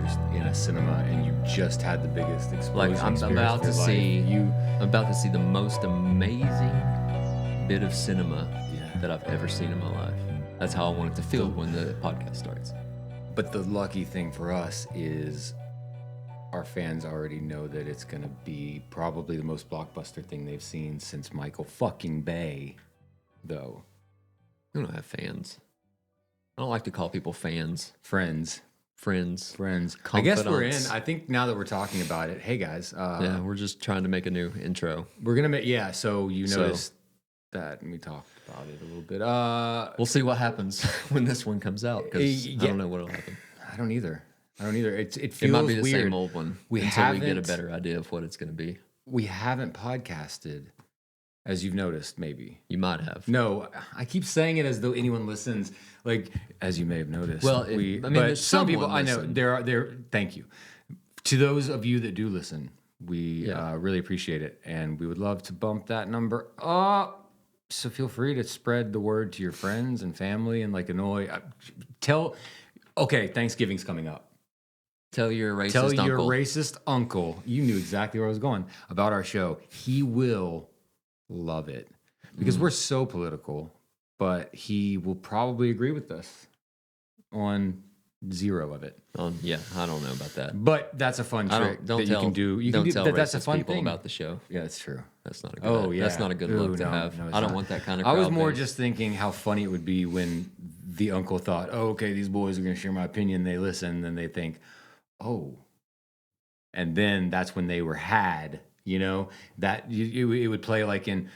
introduced in a cinema and you just had the biggest explosion. Like I'm about to see the most amazing bit of cinema that I've ever seen in my life. That's how I want it to feel when the podcast starts. But the lucky thing for us is our fans already know that it's going to be probably the most blockbuster thing they've seen since Michael fucking Bay, though. We don't have fans. I don't like to call people fans. Friends. I guess we're in. I think now that we're talking about it, hey guys. Yeah, we're just trying to make a new intro. We're going to make, so you noticed that, and we talked about it a little bit. We'll see what happens when this one comes out, because I don't know what'll happen. I don't either. It feels it might be the weird. Same old one until we get a better idea of what it's going to be. We haven't podcasted, as you've noticed, maybe. You might have. No, I keep saying it as though anyone listens. Like, as you may have noticed. Well, but some people, listen. I know, there. Thank you. To those of you that do listen, we really appreciate it. And we would love to bump that number up. So feel free to spread the word to your friends and family and okay, Thanksgiving's coming up. Tell your racist uncle. You knew exactly where I was going about our show. He will love it because we're so political, but he will probably agree with us on zero of it. Yeah, I don't know about that. But that's a fun trick that you can do. You don't can do tell that's a fun people thing about the show. Yeah, that's true. That's not a good. That's not a good look to have. No, I don't want that kind of. I was crowd more base. just thinking how funny it would be when the uncle thought, "Oh, okay, these boys are going to share my opinion." They listen, then they think, "Oh," and then that's when they were had. You know that it would play like in,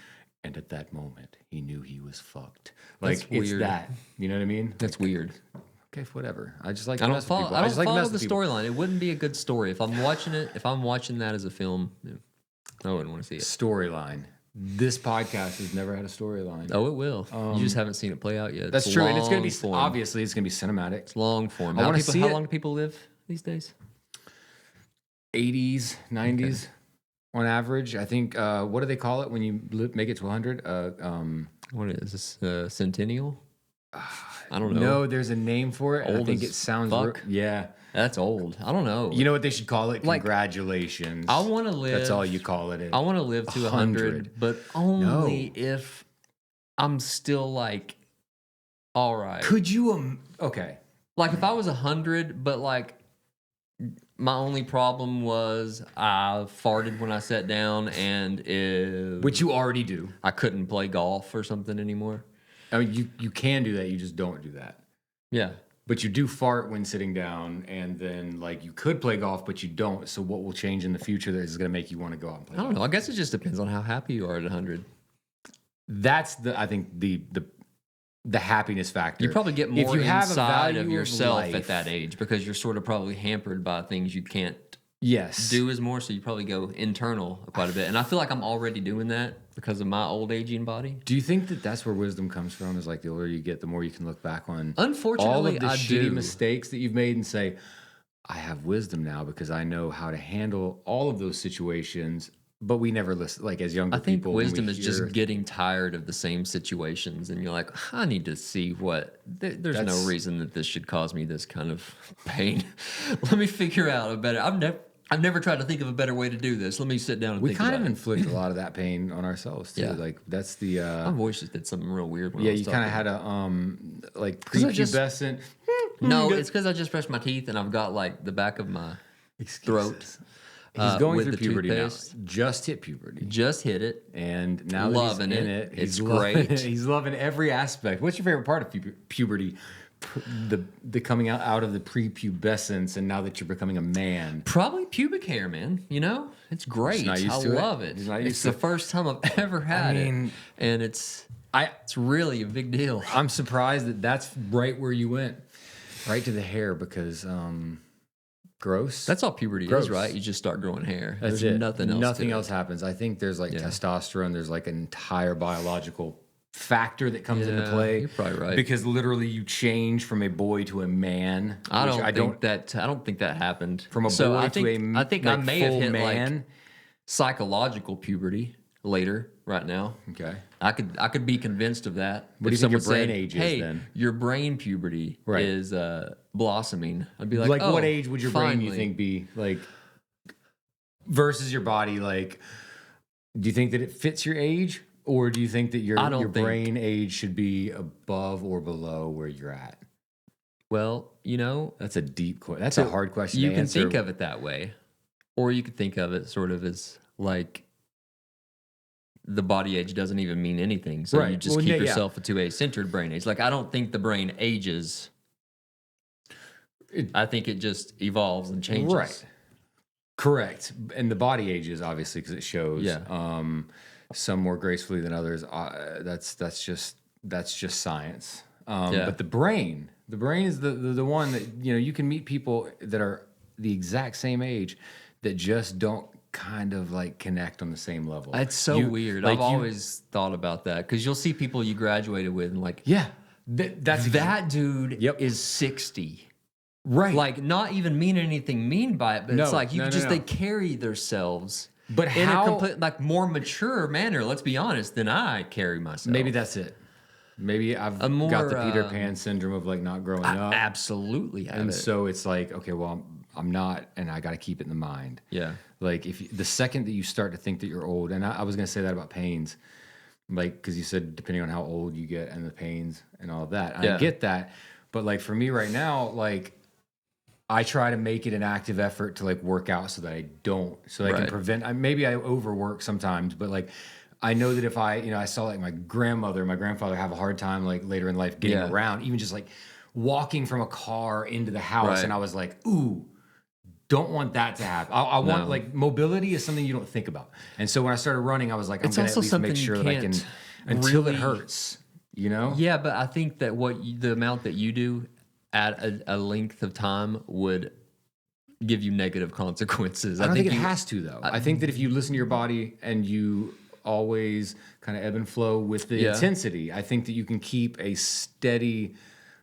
and at that moment he knew he was fucked. Like That's it's weird. that. You know what I mean? That's weird. Okay, whatever. I just like I to don't mess with follow. people. I don't just like to follow mess the with people. storyline. It wouldn't be a good story if I'm watching it. If I'm watching that as a film, I wouldn't want to see it. Storyline. This podcast has never had a storyline. Oh, it will. You just haven't seen it play out yet. That's It's true, and it's going to be long-form. obviously it's going to be cinematic. It's long form. I How wanna see it. long do people live these days? 80s, 90s on average. I think. What do they call it when you make it to 100? What is this? Centennial? I don't know. No, there's a name for it. And I Old think as it sounds. fuck. Yeah. That's old. I don't know. You know what they should call it? Like, Congratulations. I want to live. That's all you call it. I want to live to 100, but only if I'm still like, all right. Could you? Okay. Like if I was 100, but like my only problem was I farted when I sat down, and Which you already do. I couldn't play golf or something anymore. I mean, you can do that. You just don't do that. Yeah. But you do fart when sitting down, and then like you could play golf, but you don't. So what will change in the future that is going to make you want to go out and play? I don't know. I guess it just depends on how happy you are at 100. That's I think the happiness factor. You probably get more if you have a inside value of yourself life, at that age because you're sort of probably hampered by things you can't Yes. do as more, so you probably go internal quite a bit. And I feel like I'm already doing that because of my old aging body. Do you think that that's where wisdom comes from? Is like the older you get, the more you can look back on Unfortunately, all of the I shitty do. mistakes that you've made and say, I have wisdom now because I know how to handle all of those situations. But we never listen, like as younger I think people. when we wisdom is hear- just getting tired of the same situations, and you're like, I need to see what. There's That's- no reason that this should cause me this kind of pain. Let me figure out a better. I've never tried to think of a better way to do this. Let me sit down and We think kind about of it. inflict a lot of that pain on ourselves too. Yeah. Like that's the. My voice just did something real weird. When I Yeah, was you kind of talking. had a like 'Cause I just- prepubescent. No, it's because I just brushed my teeth and I've got like the back of my throat. He's going with through the puberty toothpaste. now. Just hit puberty. Just hit it. And now Loving that he's in it. it, he's It's loving great. it. He's loving every aspect. What's your favorite part of puberty? The coming out of the prepubescence, and now that you're becoming a man. Probably pubic hair, man. You know, it's great. not used I to it. love it. He's not used It's to the first time I've ever had mean, it, and it's I really a big deal. I'm surprised that that's right where you went, right to the hair because gross. That's all puberty Gross. is, right? You just start growing hair. That's There's it. nothing else. Nothing to else it. happens. I think there's like Yeah. testosterone. There's like an entire biological factor that comes into Yeah, play. you're probably right. Because literally you change from a boy to a man. I which don't think that happened. From a So boy I to think, a I think I like, may have full hit man. like psychological puberty later. right now. Okay. I could be convinced of that. What do you If think your someone brain said, age is hey, then? your brain puberty Right. is blossoming. I'd be like, Like, oh, what age would your brain, you finally. think, be like versus your body? Like, do you think that it fits your age, or do you think that I your don't think- brain age should be above or below where you're at? Well, you know, That's a deep question. That's a hard question you to can answer. think of it that way, or you could think of it sort of as like the body age doesn't even mean anything. So you Right. just Well, keep yeah. yourself to a centered brain age. Like, I don't think the brain ages. I think it just evolves and changes. Right. Correct. And the body ages, obviously, because it shows. Yeah. Some more gracefully than others. That's just science. Yeah. But the brain is the one that, you know, you can meet people that are the exact same age that just don't kind of like connect on the same level. It's so weird. like I've always thought about that because you'll see people you graduated with and like, yeah, that's that dude Yep. is 60. right. Like, not even meaning anything mean by it, but it's No, like you no, just no. they carry themselves But in how- a complete, like, more mature manner, let's be honest, than I carry myself. maybe that's it. Maybe I've A more, got the Peter Pan syndrome of like not growing I up. absolutely have And it. so it's like, okay, well, I'm not, and I got to keep it in the mind. Yeah. Like the second that you start to think that you're old, and I was going to say that about pains, like, because you said depending on how old you get and the pains and all of that. And Yeah. I get that. But like for me right now, like I try to make it an active effort to like work out so that I don't, so I can Right. prevent, maybe I overwork sometimes, but like, I know that if I saw like my grandfather have a hard time like later in life getting Yeah. around, even just like walking from a car into the house. Right. And I was like, ooh, don't want that to happen. I want No. like mobility is something you don't think about. And so when I started running, I was like, I'm It's going to at also least something make you sure that I can, can't until really- it hurts, you know? Yeah, but I think that the amount that you do at a length of time would give you negative consequences. I don't think it you, has to though. I think that if you listen to your body and you always kind of ebb and flow with the Yeah. intensity, I think that you can keep a steady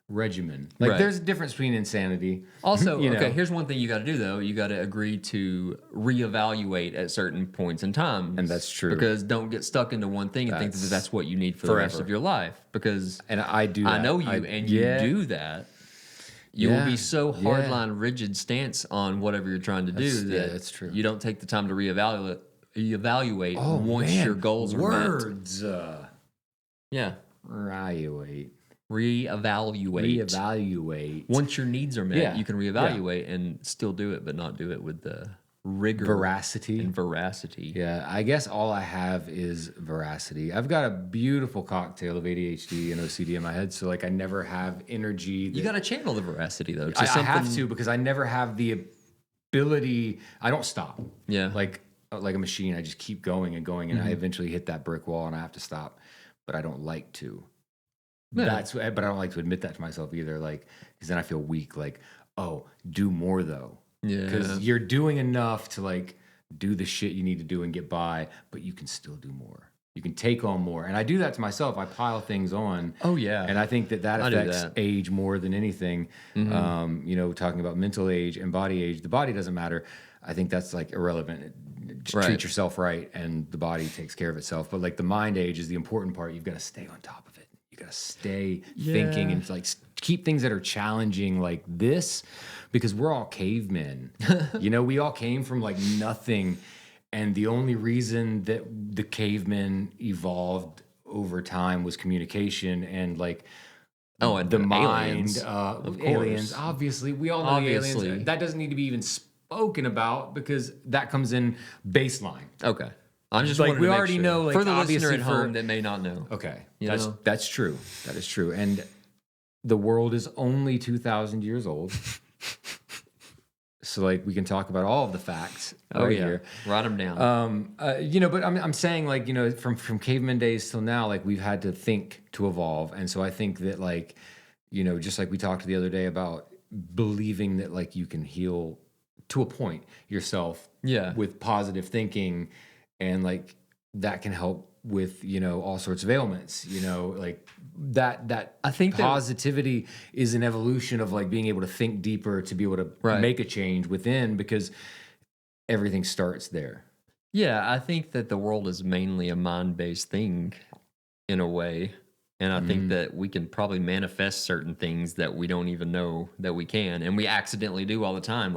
regimen. Like Right. there's a difference between insanity. Also, you know. okay, here's one thing you got to do though. You got to agree to reevaluate at certain points in time. And that's true. Because don't get stuck into one thing and think that that's what you need for the rest forever. of your life. Because And I do that. I know you, and you do that. You will be so Yeah. hardline, rigid stance on whatever you're trying to do that that's true. you don't take the time to reevaluate once man. your goals are met. Words. Yeah, Reevaluate. reevaluate. Once your needs are met, Yeah. you can reevaluate and still do it, but not do it with the rigor Veracity. and veracity. Yeah, I guess all I have is veracity. I've got a beautiful cocktail of ADHD and OCD in my head, so like I never have energy. You got to channel the veracity though. To I have something- to because I never have the ability. I don't stop. Yeah. Like a machine, I just keep going and going, and I eventually hit that brick wall, and I have to stop. But I don't like to. Yeah. But I don't like to admit that to myself either. Like, because then I feel weak. Like, oh, do more though. Yeah. Because you're doing enough to like do the shit you need to do and get by, but you can still do more. You can take on more, and I do that to myself. I pile things on. Oh, yeah. And I think that I do affects that. age more than anything. Talking about mental age and body age, the body doesn't matter. I think that's like irrelevant. Just Right. treat yourself right, and the body takes care of itself. But like the mind age is the important part. You've got to stay on top of it. You got to stay thinking and like keep things that are challenging like this, because we're all cavemen. We all came from like nothing, and the only reason that the cavemen evolved over time was communication and like and the mind aliens, of course. aliens. Obviously, we all know the Obviously. aliens. That doesn't need to be even spoken about because that comes in baseline. Okay. I just Like, wanted we to make already sure. know, like, for the listener obviously at for- home that may not know. Okay, You know? that's true. That is true. And the world is only 2,000 years old. So like we can talk about all of the facts here. Write them down. But I'm saying like, from caveman days till now, like we've had to think to evolve. And so I think that like, just like we talked the other day about believing that like you can heal to a point yourself Yeah. with positive thinking, and like that can help with, all sorts of ailments, like that I think that- positivity is an evolution of like being able to think deeper to be able to Right. make a change within, because everything starts there. Yeah, I think that the world is mainly a mind-based thing in a way. And I think that we can probably manifest certain things that we don't even know that we can. And we accidentally do all the time.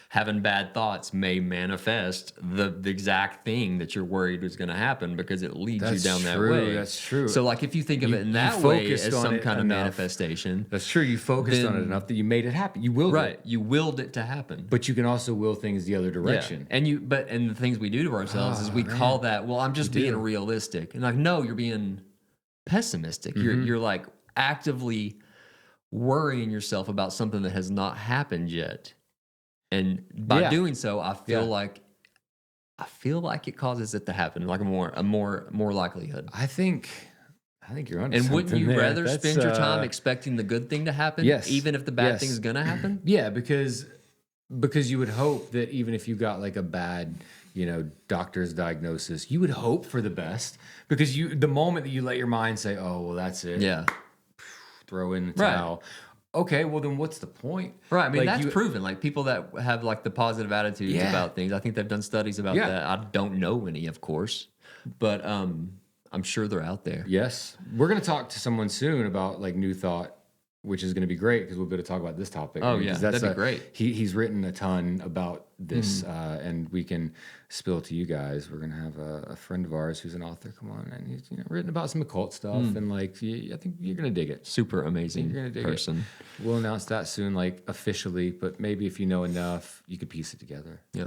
Having bad thoughts may manifest the exact thing that you're worried is going to happen because it leads you That's down that true. way. That's true. So like if you think of You- it in you that way focused as on some it kind of enough. manifestation. That's true. You focused on it Then- enough that you made it happen. You willed Right. it. You willed it to happen. But you can also will things the other direction. Yeah. And the things we do to ourselves is we call that, well, I'm just being realistic. And like, no, you're being pessimistic. You're like actively worrying yourself about something that has not happened yet. And by doing so, I feel like it causes it to happen, like a more likelihood. I think you're on. And wouldn't you there. rather That's, spend your time expecting the good thing to happen, Yes. even if the bad Yes. thing is going to happen? Yeah, because you would hope that even if you got like a bad, doctor's diagnosis, you would hope for the best because the moment that you let your mind say, "Oh, well, that's it," Yeah. throw in the Right. towel. Okay, well then what's the point? Right. I mean, Like, that's proven. Like people that have like the positive attitudes Yeah. about things. I think they've done studies about Yeah. that. I don't know any, of course, but I'm sure they're out there. Yes, we're gonna talk to someone soon about like New Thought, which is gonna be great because we'll be able to talk about this topic. Oh, I mean, yeah, 'cause that'd be great. He's written a ton about this, and we can spill to you guys. We're gonna have a friend of ours who's an author come on, and he's written about some occult stuff, and like I think you're gonna dig it. Super amazing You're gonna dig person. it. We'll announce that soon, like officially, but maybe if you know enough, you could piece it together. Yeah.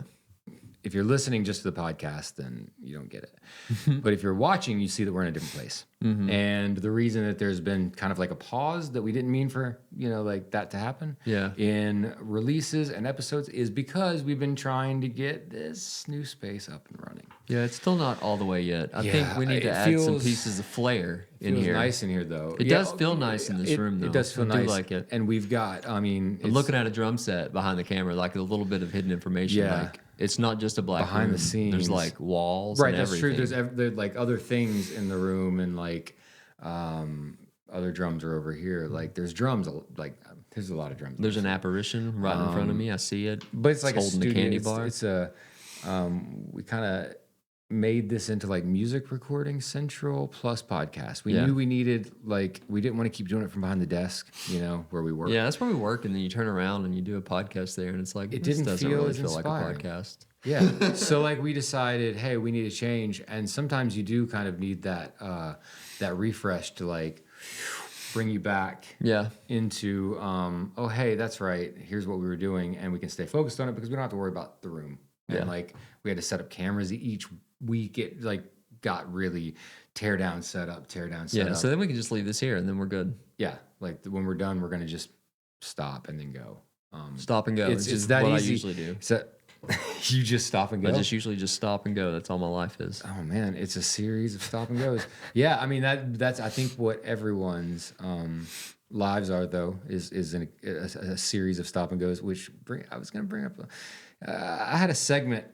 If you're listening just to the podcast, then you don't get it. But if you're watching, you see that we're in a different place. And the reason that there's been kind of like a pause that we didn't mean for, like that to happen Yeah. in releases and episodes is because we've been trying to get this new space up and running. Yeah, it's still not all the way yet. I think Yeah, we need to it add some feels- pieces of flair in Feels here. nice in here, though. It does feel nice in this room, though. It does feel I do nice. like it. And we've got, I'm looking at a drum set behind the camera, like a little bit of hidden information. Yeah. Like it's not just a black Behind the room. scenes. There's like walls. right, and that's everything. true. There's like other things in the room, and like other drums are over here. Like there's drums, like there's a lot of drums. There's an apparition right in front of me. I see it. but it's like a holding the studio. candy bar. It's a we kind of made this into like music recording central plus podcast. We Yeah. knew we needed we didn't want to keep doing it from behind the desk, where we work. Yeah, that's where we work, and then you turn around and you do a podcast there, and it's like It this didn't doesn't feel really as feel like a inspiring. podcast. Yeah. So like we decided, hey, we need a change, and sometimes you do kind of need that that refresh to like bring you back Yeah, into oh hey, that's right. Here's what we were doing, and we can stay focused on it because we don't have to worry about the room. And Yeah. like we had to set up cameras each week. It like got really tear down, set up. yeah. So then we can just leave this here, and then we're good. Yeah, like when we're done, we're gonna just stop and then go. Stop and go. It's just that what easy. I usually do. So you just stop and go. I just usually just stop and go. That's all my life is. Oh man, it's a series of stop and goes. Yeah, I mean that's I think what everyone's lives are though is a series of stop and goes. I was going to bring up. I had a segment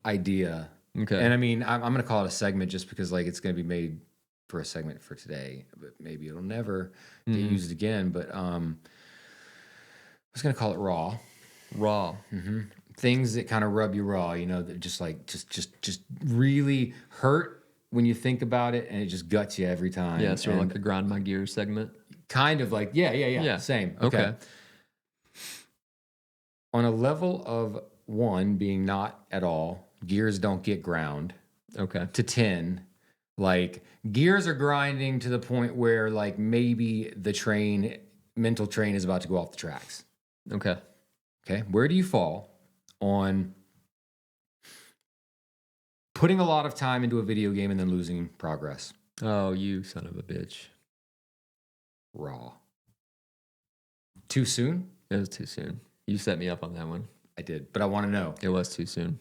idea, Okay. and I mean I'm going to call it a segment just because like it's going to be made for a segment for today, but maybe it'll never get used again. But I was going to call it raw. Raw. Things that kind of rub you raw, that just like just really hurt when you think about it, and it just guts you every time. Yeah, sort of And like the grind my gears segment. kind of like yeah, Yeah. same. Okay. On a level of 1 being not at all, gears don't get ground, Okay. to 10, like gears are grinding to the point where like maybe the mental train is about to go off the tracks. Okay. Okay, where do you fall on putting a lot of time into a video game and then losing progress? Oh, you son of a bitch. Raw. Too soon? It was too soon. You set me up on that one. I did, but I want to know It was too soon.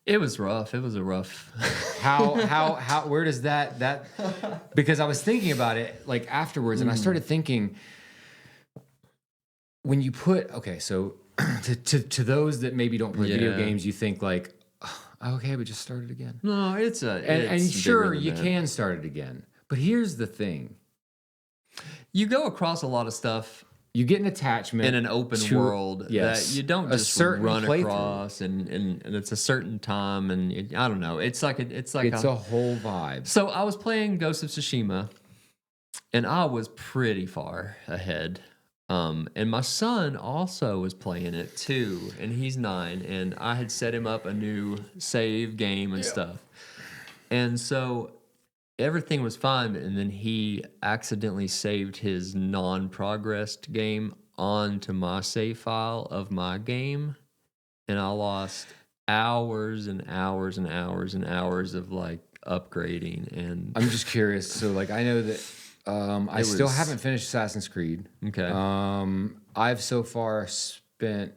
It was rough. It was a rough. how where does that because I was thinking about it like afterwards, and I started thinking when you put so to those that maybe don't play video Yeah. games, you think like okay, but just start it again. No, And it's sure, bigger than you that. can start it again. But here's the thing. You go across a lot of stuff you get an attachment in an open to- world yes, that you don't a just certain run playthrough. across, and it's a certain time, and I don't know. It's like It's a whole vibe. So I was playing Ghost of Tsushima, and I was pretty far ahead. And my son also was playing it too, and he's 9, and I had set him up a new save game and stuff. And so everything was fine, and then he accidentally saved his non-progressed game onto my save file of my game, and I lost hours and hours and hours and hours of like upgrading. And I'm just curious. So like I know that I still was- haven't finished Assassin's Creed. okay, I've so far spent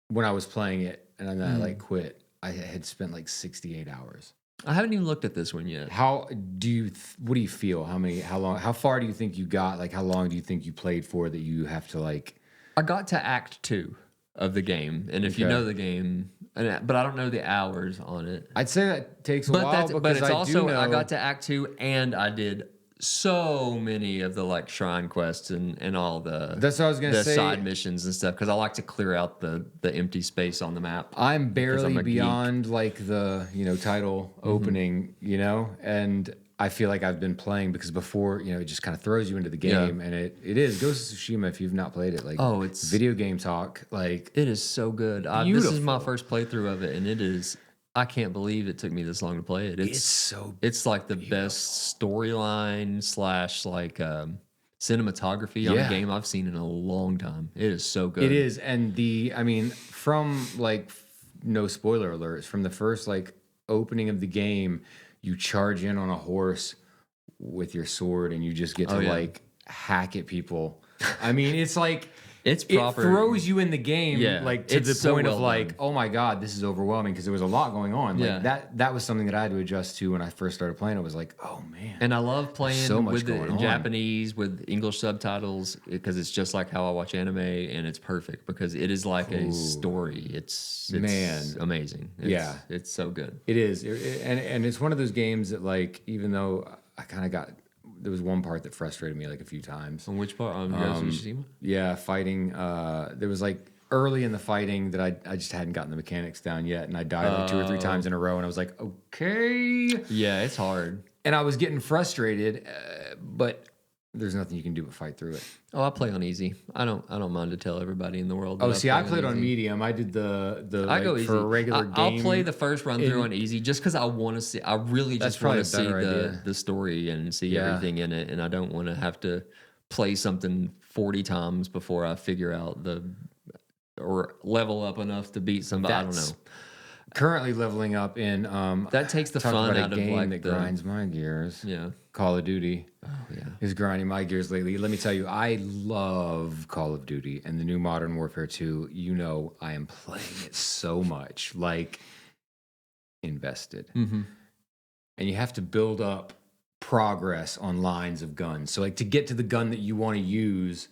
when I was playing it and then I like quit. I had spent like 68 hours. I haven't even looked at this one yet. How do you? What do you feel? How long? How far do you think you got? Like, how long do you think you played for that you have to like? I got to Act 2 of the game, and if you Okay. know the game, but I don't know the hours on it. I'd say that takes a But while that's because but it's I also do know, I got to Act 2, and I did so many of the like shrine quests and all the That's what I was gonna the say. side missions and stuff, because I like to clear out the empty space on the map. I'm I'm barely a geek. beyond like the title opening, and I feel like I've been playing because before it just kind of throws you into the game, and it is Ghost of Tsushima if you've not played it. Like it's video game talk, like it is so good. This is my Beautiful. first playthrough of it, and it is. I can't believe it took me this long to play it. it's so It's like the best storyline / like cinematography on a Yeah. game I've seen in a long time. It is so good. It is, and from like no spoiler alerts, from the first like opening of the game, you charge in on a horse with your sword, and you just get to like hack at people. I mean, it's like It's it proper. throws you in the game, Yeah, like to it's the so point well of like, done. oh my god, this is overwhelming because there was a lot going on. Yeah. Like that was something that I had to adjust to when I first started playing. It was like, oh man, And I love playing so much with it going in on. Japanese with English subtitles, because it's just like how I watch anime, and it's perfect because it is like a story. It's Man. amazing. Yeah. It's so good. it is, and it's one of those games that like even though I kind of got. There was one part that frustrated me like a few times. On which part? On Ghost of Tsushima? Yeah, fighting. There was like early in the fighting that I just hadn't gotten the mechanics down yet, and I died like 2 or 3 times in a row, and I was like, okay. Yeah, it's hard. And I was getting frustrated, but there's nothing you can do but fight through it. Oh, I play on easy. I don't mind to tell everybody in the world. That Oh, see, I play played on easy. medium. I did the I like, go easy for a regular game. I'll play the first run through in- on easy just because I want to see. I really That's just want to probably see a better idea. the story and see Yeah. everything in it, and I don't want to have to play something 40 times before I figure out or level up enough to beat somebody. I don't That's know. Currently leveling up in That takes the talk fun about out a of game like that the grinds my gears. yeah. Call of Duty. Oh yeah. Is grinding my gears lately. Let me tell you, I love Call of Duty and the new Modern Warfare 2. I am playing it so much, like invested. Mm-hmm. And you have to build up progress on lines of guns. So like to get to the gun that you want to use,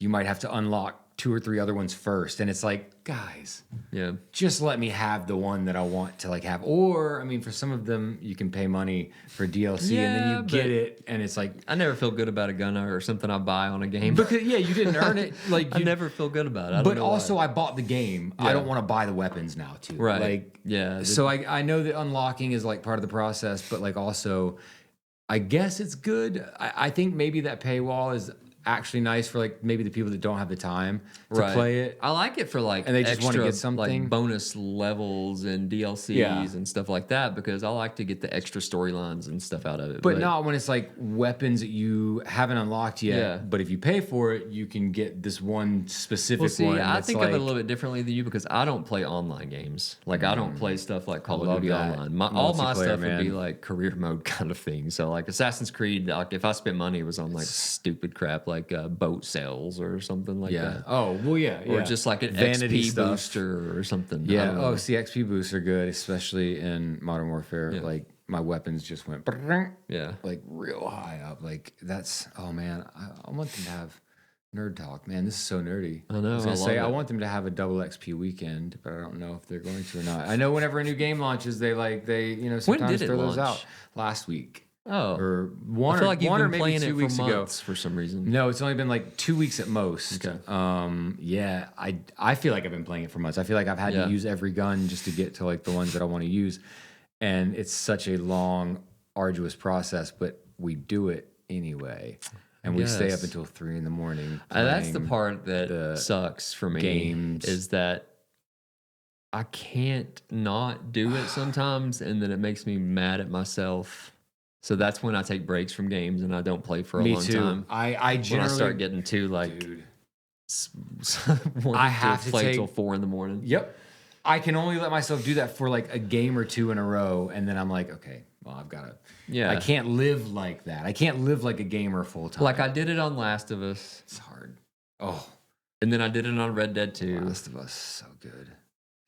you might have to unlock 2 or 3 other ones first. And it's like, guys, Yeah. just let me have the one that I want to like have. Or, I mean, for some of them, you can pay money for DLC and then Yeah, you get but- it. And it's like, I never feel good about a gun or something I buy on a game. because yeah, you didn't earn it. Like I you, never feel good about it. I don't but know why. also I bought the game. I Yeah. don't want to buy the weapons now too. Right. Like, yeah. so I know that unlocking is like part of the process, but like also, I guess it's good. I think maybe that paywall is actually nice for like maybe the people that don't have the time to Right. play it. I like it for like And they just wanna extra, get something. like bonus levels and DLCs Yeah. and stuff like that, because I like to get the extra storylines and stuff out of it. But not when it's like weapons that you haven't unlocked yet. Yeah. But if you pay for it, you can get this one specific well, see, one. I that's think like, of it a little bit differently than you, because I don't play online games. Like I don't play stuff like Call of love Duty that. online. All my Multiplayer, stuff would be man. like career mode kind of thing. So like Assassin's Creed, like if I spent money, it was on like stupid crap like boat sales or something like yeah. that. Oh well, yeah. Or yeah. just like an Vanity XP stuff. booster or something. I Yeah. don't know. Oh, see, XP boosts are good, especially in Modern Warfare. Yeah. Like my weapons just went Yeah. like real high up. Like that's oh man, I want them to have nerd talk. Man, this is so nerdy. I know, I was gonna I say love I it. want them to have a double XP weekend, but I don't know if they're going to or not. I know whenever a new game launches, they sometimes did it throw those launch? out last week. Oh, or I feel like you've one or been maybe playing 2 it for weeks ago. months for some reason. No, it's only been like 2 weeks at most. Okay. Yeah, I feel like I've been playing it for months. I feel like I've had Yeah. to use every gun just to get to like the ones that I want to use, and it's such a long, arduous process. But we do it anyway, and we stay up Guess. until 3 a.m. That's the playing part that the sucks for me. games. Is that I can't not do it sometimes, and then it makes me mad at myself. So that's when I take breaks from games and I don't play for a Me long too. time. I When generally I start getting too like dude. wanting I have to play take- till 4 a.m. Yep. I can only let myself do that for like a game or two in a row, and then I'm like, okay, well, I've got to. Yeah. I can't live like that. I can't live like a gamer full time. Like I did it on Last of Us, it's hard. Oh, and then I did it on Red Dead 2. Last of Us, so good.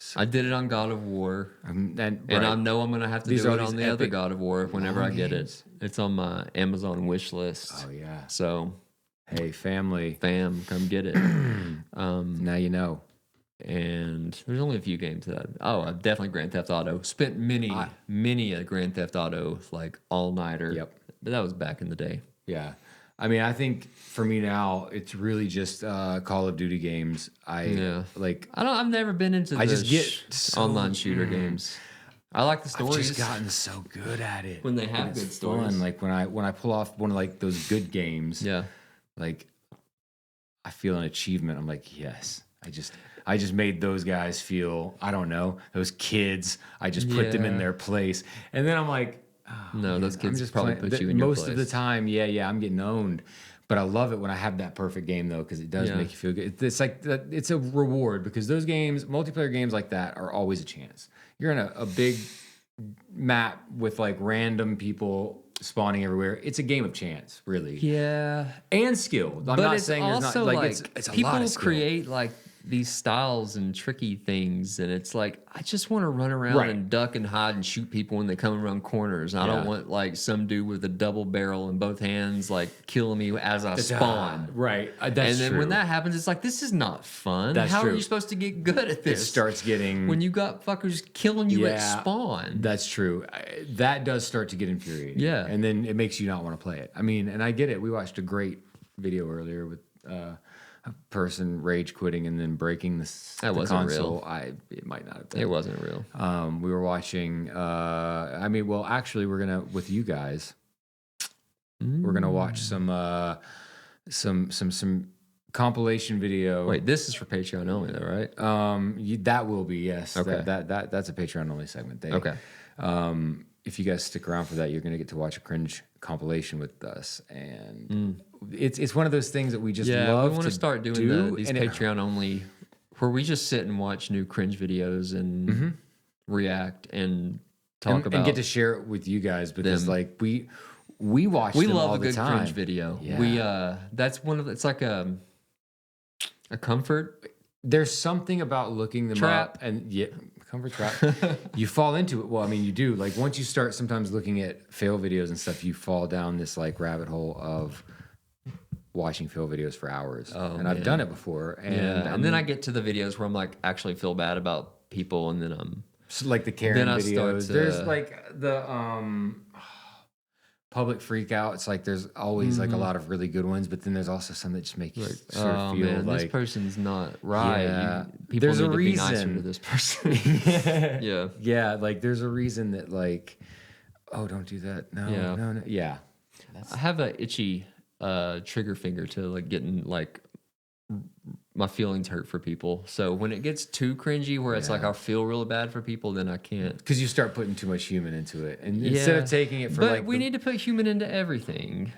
So, I did it on God of War. and And I know I'm going to have to These do are it these on the other epic God of War whenever I long get games. it. It's on my Amazon wish list. Oh yeah. So, Hey, family. fam, come get it. Now you know. And there's only a few games that definitely Grand Theft Auto. Spent many a Grand Theft Auto like all-nighter. Yep. But that was back in the day. Yeah. I mean, I think for me now, it's really just Call of Duty games. I've never been into I the just get so- online shooter games. I like the I've stories. just gotten so good at it. When they have And it's good stories. fun. Like when I pull off one of like those good games. Yeah. Like I feel an achievement. I'm like, yes. I just made those guys feel, I don't know, those kids. I just put them in Yeah. their place. And then I'm like, oh, No, man, those I'm kids just probably playing- put you in your most of the place. time, yeah, I'm getting owned. But I love it when I have that perfect game though, because it does Yeah. make you feel good. It's like it's a reward because those games, multiplayer games like that, are always a chance. You're in a big map with like random people spawning everywhere. It's a game of chance, really, Yeah. and skill. I'm But not it's saying there's not also like it's a people lot of skill. create like these styles and tricky things, and it's like I just want to run around Right. and duck and hide and shoot people when they come around corners. I don't Yeah. want like some dude with a double barrel in both hands like killing me as I spawn. Right. That's and then true. when that happens, it's like this is not fun. That's How are true. you supposed to get good at it this? starts getting when you got fuckers killing you at Yeah. spawn. That's true. That does start to get infuriating. Yeah. And then it makes you not want to play it. I mean, and I get it. We watched a great video earlier with a person rage quitting and then breaking the wasn't console. real. It might not have been. It wasn't real. We were watching. Actually, we're gonna with you guys. We're gonna watch some compilation video. Wait, this is for Patreon only, though, right? That will be, yes. Okay. That's a Patreon only segment. Okay. If you guys stick around for that, you're gonna get to watch a Cringe compilation with us, and it's one of those things that we just Yeah, love we want to to start doing these and Patreon only, where we just sit and watch new Cringe videos and react and talk about. and get to share it with you guys because them. like we watch we them love all a the good time. Cringe video. Yeah. We that's one of it's like a comfort. There's something about looking them Trap. up and comfort trap. You fall into it. Well, I mean, you do. Like once you start sometimes looking at fail videos and stuff, you fall down this like rabbit hole of watching fail videos for hours. Oh, and I've man. done it before. And, And then I get to the videos where I'm like actually feel bad about people, and then I'm so, like the Karen Then I start videos. to- There's like the public freak out. It's like there's always like a lot of really good ones, but then there's also some that just make you sort of oh feel man, like this person's not right. Yeah. People There's need a to be nicer reason. to this person. Yeah. yeah, like there's a reason that like, oh, don't do that. No, Yeah. no. Yeah. I have a itchy trigger finger to like getting like my feelings hurt for people. So when it gets too cringy, where it's like I feel real bad for people, then I can't. Because you start putting too much human into it, and instead of taking it for but like, we need to put human into everything.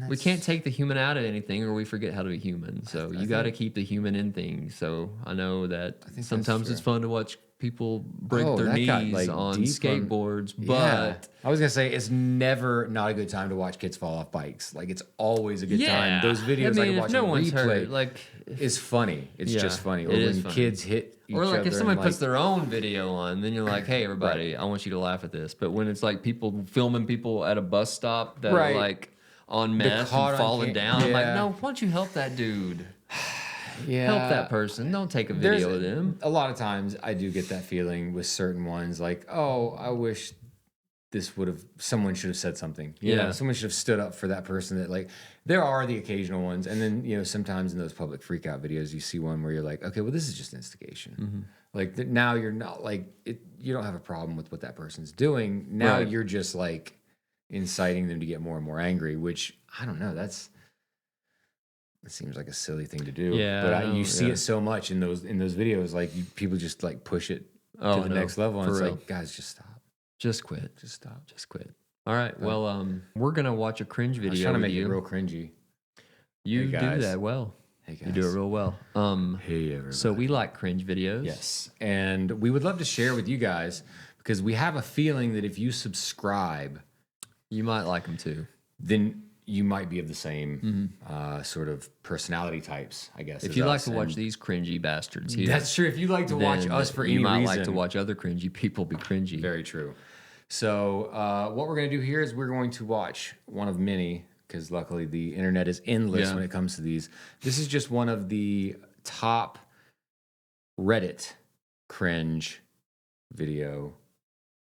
We can't take the human out of anything, or we forget how to be human. So you got to keep the human in things. So I know that that's sometimes it's fun to watch people break Oh, their that got, knees like, on deep on- skateboards, yeah. but I was gonna say it's never not a good time to watch kids fall off bikes. Like it's always a good yeah, time. Those videos I mean, I can if watch no on one's replay hurt, like. is funny. It's Yeah, just funny. Or it when is funny. kids hit each Or like other if somebody and, puts like, their own video on, then you're like, "Hey, everybody, I want you to laugh at this." But when it's like people filming people at a bus stop that Right. are like on meth caught and on falling cam- down, I'm like, yeah. "No, why don't you help that dude? yeah, Help that person. Don't take a video of them." A lot of times I do get that feeling with certain ones, like, oh, I wish someone should have said something. You know, someone should have stood up for that person. That like, there are the occasional ones, and then you know sometimes in those public freakout videos, you see one where you're like, okay, well this is just instigation. Like now you're not like you don't have a problem with what that person's doing. Now you're just like inciting them to get more and more angry. Which I don't know. It seems like a silly thing to do. Yeah, but you see it so much in those videos. Like people just like push it to the next level, and it's like, guys, just stop. Just quit. Just stop. Just quit. All right. Well, we're gonna watch a cringe video. I was trying to make you. it real cringy. You do that well. Hey guys. You do it real well. Hey everybody. So we like cringe videos. Yes, and we would love to share with you guys because we have a feeling that if you subscribe, you might like them too. Then you might be of the same sort of personality types, I guess. If you like to watch these cringy bastards here, that's true. If you like to watch us for any reason, you might like to watch other cringy people be cringy. Very true. So what we're going to do here is we're going to watch one of many, because luckily the internet is endless when it comes to these. This is just one of the top Reddit cringe video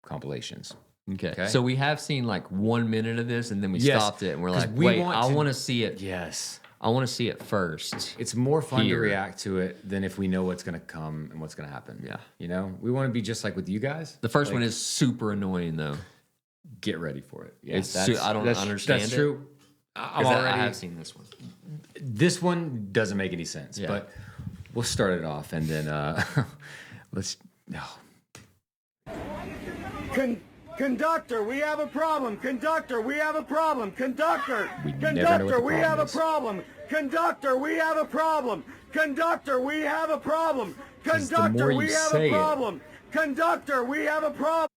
compilations. Okay. So we have seen like 1 minute of this, and then we stopped it, and we're like, wait, I want to see it. Yes. I want to see it first. It's more fun to react to it than if we know what's going to come and what's going to happen. Yeah. You know, we want to be just like with you guys. The first one is super annoying, though. Get ready for it. Yeah, I don't understand That's it. true. I have seen this one. This one doesn't make any sense, but we'll start it off and then let's. No. Conductor, we have a problem. Conductor, we have a problem. Conductor, We conductor, we have a problem. Conductor, we have a problem. Conductor, we have a problem. Conductor, we have a problem. Conductor, we have a problem.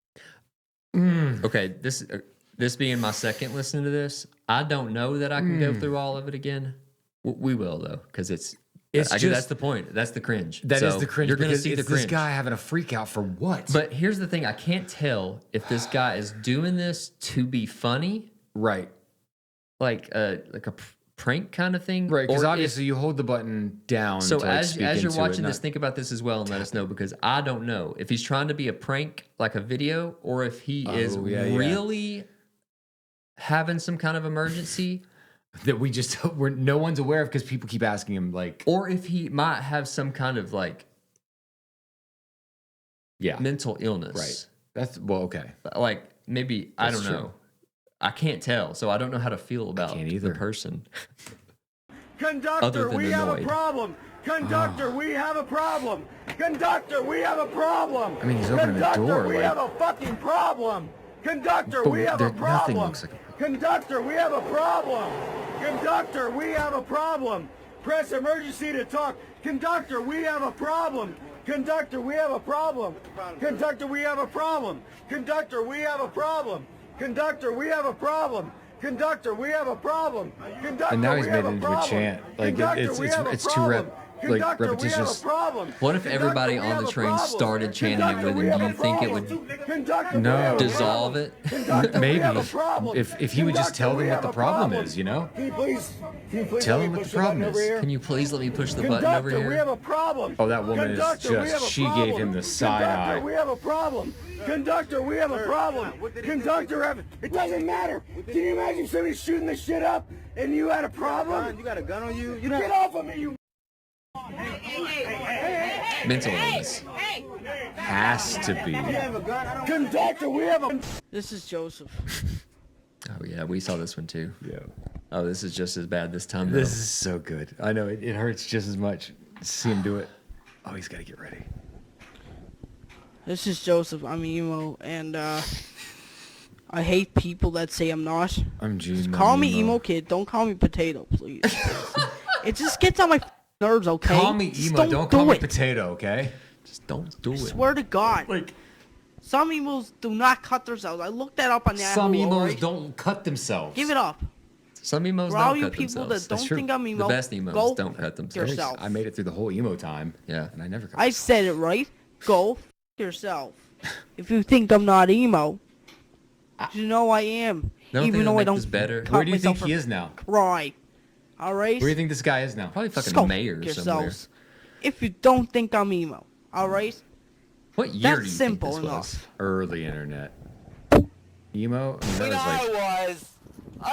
Okay, this being my second listening to this, I don't know that I can go through all of it again. We will though, because that's the point. That's the cringe. That is the cringe. You're going to see the cringe. This guy having a freak out for what? But here's the thing: I can't tell if this guy is doing this to be funny, right? Like a prank kind of thing, right? Because obviously you hold the button down. So to, like, as you're watching this, think about this as well, and let us know, because I don't know if he's trying to be a prank, like a video, or if he is really having some kind of emergency. That no one's aware of because people keep asking him, like, or if he might have some kind of like mental illness, right? That's okay. Like maybe I don't know. I can't tell, so I don't know how to feel about the person. Conductor, we have a problem. Conductor, we have a problem. Conductor, we have a problem. I mean, he's opening the door. Conductor, we have a fucking problem. Conductor, we have a problem. Nothing looks like a problem. Conductor, we have a problem. Conductor, we have a problem. Press emergency to talk. Conductor, we have a problem. Conductor, we have a problem. Conductor, we have a problem. Conductor, we have a problem. Conductor, we have a problem. Conductor, we have a problem. Conductor, and now he's we made have it a into a problem. chant. Like it's too repetitious. What if everybody on the train started chanting it with him? Do you think it would dissolve it? Maybe. If he would just tell them what the problem is, you know? Can you please tell them what the problem is. Can you please let me push the button over here? We have a problem. Oh, that woman is just, she gave him the side eye. We have a problem. Conductor, we have a problem. Conductor, it doesn't matter. Can you imagine somebody shooting this shit up and you had a problem? You got a gun on you? Get off of me, you. Mental illness. Has to be. Conductor, we have a. This is Joseph. Oh yeah, we saw this one too. Yeah. Oh, this is just as bad this time. Though. This is so good. I know it hurts just as much to see him do it. Oh, he's got to get ready. This is Joseph. I'm emo, and I hate people that say I'm not. I'm Gene. Call me emo kid. Don't call me potato, please. It just gets on my nerves. Okay. Call me emo. Don't call me potato. Okay. Just don't do it. Swear to God. Like. Some emos do not cut themselves. I looked that up on Yahoo. Some emos don't cut themselves. Give it up. Some emos For don't all you cut people themselves. that don't think I'm emo, the best emos go don't cut themselves. yourself. I made it through the whole emo time. Yeah. And I never cut I said it right. Go yourself. If you think I'm not emo, you know I am. Even though I don't better. Where do you think he is now? Cry. All right? Where do you think this guy is now? Probably fucking Go mayor or somewhere. yourselves. If you don't think I'm emo, all right? What year That's do you simple think this enough. was? Early internet. emo. I mean, that When was like. I was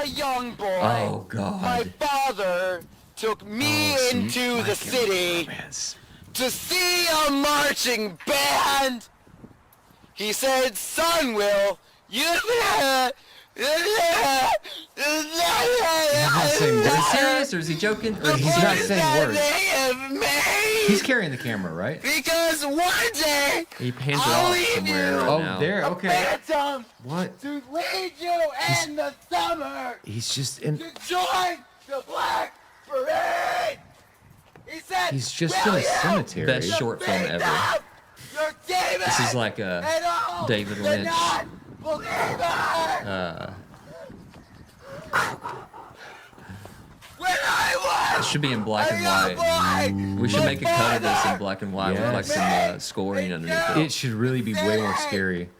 a young boy, Oh, God. my father took me into the city to see a marching band. He said, "Son, Will, you." He's not saying Is he words. serious or is he joking? Or He's not saying words. They have made He's carrying the camera, right? because one day he pans it I'll off leave somewhere you. right Oh, now. there. a Okay. phantom What? to lead you in the summer He's just in. to join the Black Parade. He said, He's just in "Will a you cemetery. Best short film defeat ever. them? Your demons This is like a and all David the Lynch. non-believers." When I It was should be in black and a young white. boy, We should my make a cut of this in father black and white with like Yes. some scoring underneath it. It should really be way more scary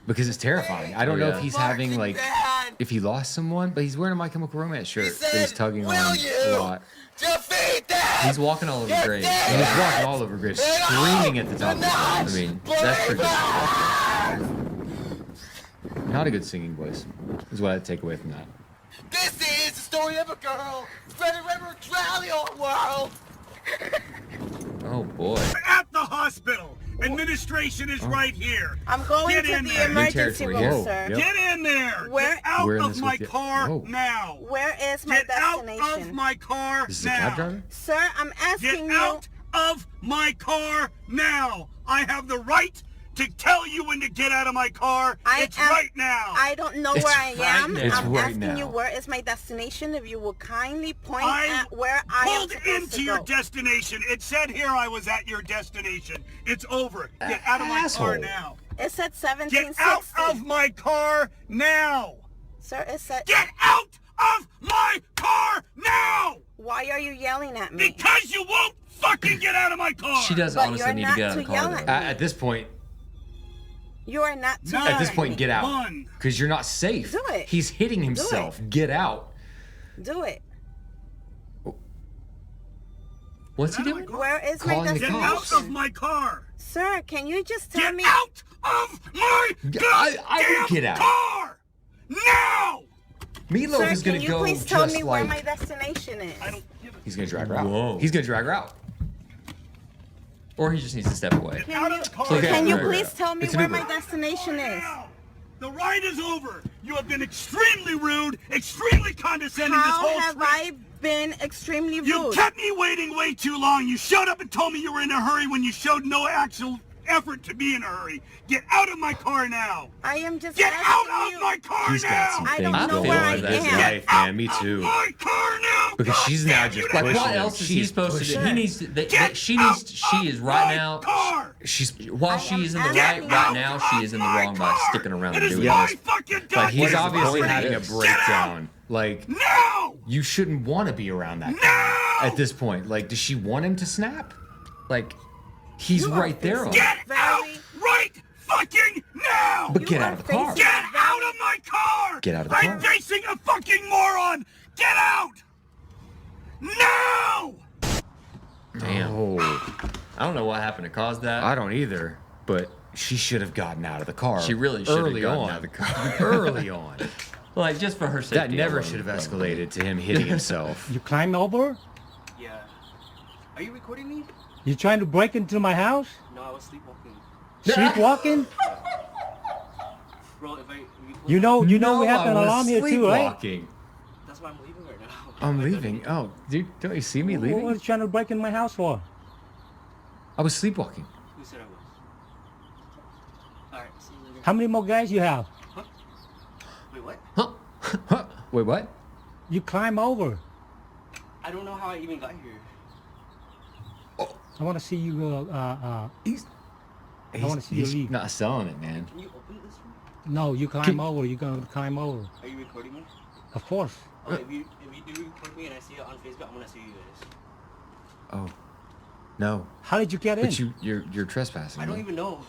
because it's terrifying. I don't know yeah. if he's having like marching if he lost someone, but he's wearing a My Chemical Romance shirt He that he's said, tugging "Will on you a lot. defeat them? He's walking all over Your graves. And demons he's walking all over graves, screaming at the top of his I lungs. mean, that's pretty disrespectful. Not a good singing voice, is what I take away from that. This is the story of a girl spread a river drown the old world." Oh boy. At the hospital. Administration is right here. I'm going Get to in the there. emergency New room, territory. sir. Yep. Get in there. Where- Get out We're in of this my with you. car Whoa. now. Where is my Get out destination? of my car This is a now. cab driver? Sir, I'm Get asking you. out of my car now. I have the right to tell you when to get out of my car. It's right now. I don't know It's where I right am. now. It's I'm right asking now. you where is my destination. If you will kindly point I at where I am pulled supposed into to your go. destination. It said here I was at your destination. It's over. Get out of my car Asshole. now. It said Get 1760. out of my car now. Sir, it said. Get out of my car now. Why are you yelling at me? Because you won't fucking get out of my car. She does But honestly you're need to not get out of to the car. yell though. at me. At this point, You are not to No. yell at this at point, me. get out. One. Because you're not safe. Do it. He's hitting himself. Get out. Do it. What's he Get out of doing? my car. Where is Calling my the Get out cops. of destination? my car. Sir, can you just tell Get me? out of my I would goddamn get out. car now. Meatloaf Sir, is can gonna you go please tell just me where like my destination is? I don't give a he's gonna drag her out. Whoa. He's gonna drag her out. Or he just needs to step away. Get out of the car. Okay. Can you Right, please right. tell me It's an where Uber. my destination is? now. The ride is over. You have been extremely rude, extremely condescending this How whole have trip. I been extremely You rude? kept me waiting way too long. You showed up and told me you were in a hurry when you showed no actual effort to be in a hurry. Get out of my car now. I am just Get asking out of you. my car He's got now. some I things don't know going where on I in his am. life, man. Me too. My car now. Because she's now just Like, pushing what him. else is he She's supposed to do? pushing He him. needs to. Get She out is of right my now. car. She's While I she am is in the asking right you. now, she is in the wrong by sticking around It and is doing my this. fucking like goddamn he's What is the obviously point of having a this? breakdown. Like now. you shouldn't want to be around that Now. at this point. Like, does she want him to snap? Like, he's You are right there. On facing her. Get very- out right fucking now. But You get are out of the car. facing- Get out of my car! Get out of the I'm car. facing a fucking moron! Get out! Now! Damn. Oh, I don't know what happened to cause that. I don't either. But she should have gotten out of the car. She really should have early gotten on. out of the car. Early on. Like, just for her safety. That never alone. should have escalated to him hitting himself. You climb over? Yeah. Are you recording me? You trying to break into my house? No, I was sleepwalking. Sleepwalking? Bro, if I You know we have I an was alarm here too, right? sleepwalking. that's why I'm leaving right now. I'm leaving. Oh, dude, don't you see me What are leaving? you trying to break in my house for? I was sleepwalking. Who said I was? Alright, see you later. How many more guys you have? Wait, what? Huh? Wait, what? You climb over. I don't know how I even got here. I want to see you. He's wanna see you he's leave. not selling it, man. Can you open this for me? No, you climb over. You're gonna climb over. Are you recording me? Of course. Oh, if you do record me and I see it on Facebook, I'm gonna sue you guys. Oh, no. How did you get in? But you're trespassing. I don't man. even know.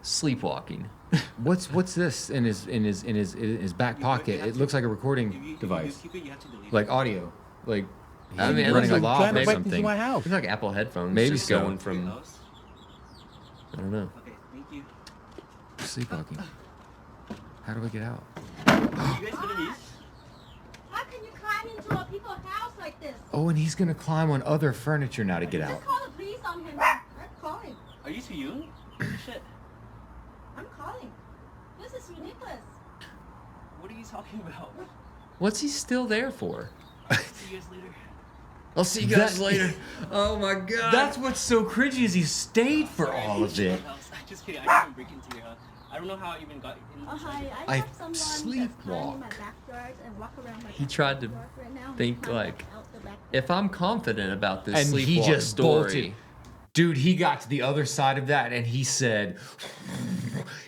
Sleepwalking. What's this in his back pocket? It looks like a If recording you device, keep it, you have to delete like it. audio, like I mean, it running looks a like law trying to or break into something. my house. It's like Apple headphones. Maybe just so. going Your from. house? I don't know. Okay, thank you. Sleepwalking. How do I get out? You guys gonna leave? How can you climb into a people's house like this? Oh, and he's gonna climb on other furniture now to get out. Just call the police on him. I'm calling. Are you too young? Shit. I'm calling. This is ridiculous. What are you talking about? What's he still there for? See you guys later. I'll see you guys later. Oh my god. That's what's so cringy is he stayed for all of it. Just kidding. I didn't break into your house. I don't know how I even got in. Oh, hi. I I have someone that's climbing my sleepwalk. backyard and walk around my He tried to backyard right now. think, Climb like, out the back if I'm confident about this And he sleepwalk just story, bolted. Dude, he got to the other side of that and he said,